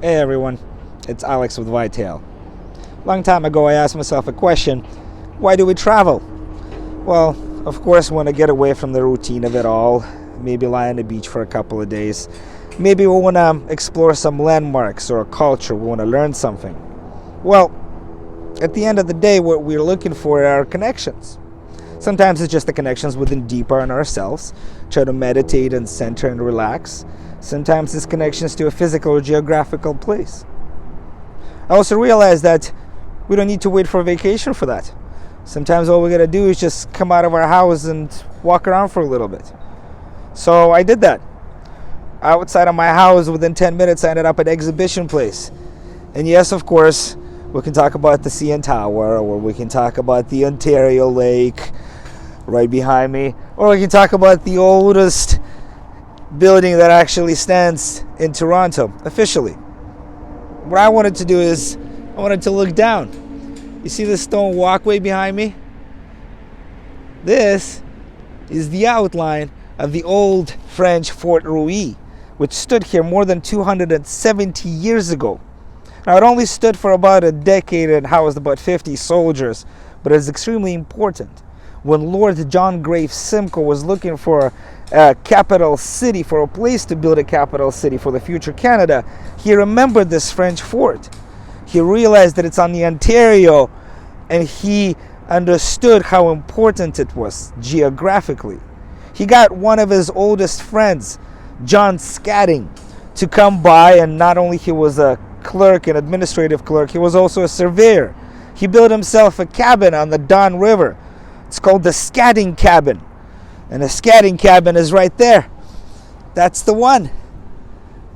Hey everyone, it's Alex with ViTALE. Long time ago I asked myself a question, why do we travel? Well, of course we want to get away from the routine of it all, maybe lie on the beach for a couple of days. Maybe we want to explore some landmarks or a culture, we want to learn something. Well, at the end of the day what we're looking for are connections. Sometimes it's just the connections within deeper in ourselves, try to meditate and center and relax. Sometimes it's connections to a physical or geographical place. I also realized that we don't need to wait for a vacation for that. Sometimes all we gotta do is just come out of our house and walk around for a little bit. So I did that. Outside of my house, within 10 minutes, I ended up at an exhibition place. And yes, of course, we can talk about the CN Tower, or we can talk about the Ontario Lake right behind me, or we can talk about the oldest building that actually stands in Toronto, officially. What I wanted to do is, I wanted to look down. You see this stone walkway behind me? This is the outline of the old French Fort Rouy, which stood here more than 270 years ago. Now it only stood for about a decade and housed about 50 soldiers, but it's extremely important. When Lord John Grave Simcoe was looking for a capital city, for a place to build a capital city for the future Canada, he remembered this French fort. He realized that it's on the Ontario, and he understood how important it was geographically. He got one of his oldest friends, John Scatting, to come by, and not only he was a clerk, an administrative clerk, he was also a surveyor. He built himself a cabin on the Don River. It's called the Scatting Cabin. And the Scatting Cabin is right there. That's the one.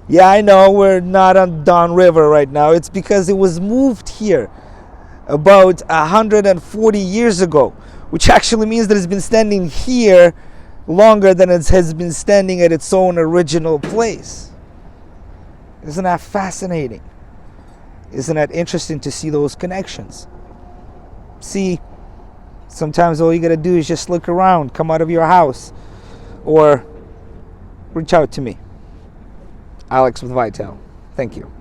Yeah, I know we're not on Don River right now. It's because it was moved here about 140 years ago, which actually means that it's been standing here longer than it has been standing at its own original place. Isn't that fascinating? Isn't that interesting to see those connections? See, sometimes all you gotta do is just look around, come out of your house, or reach out to me. Alex with ViTALE. Thank you.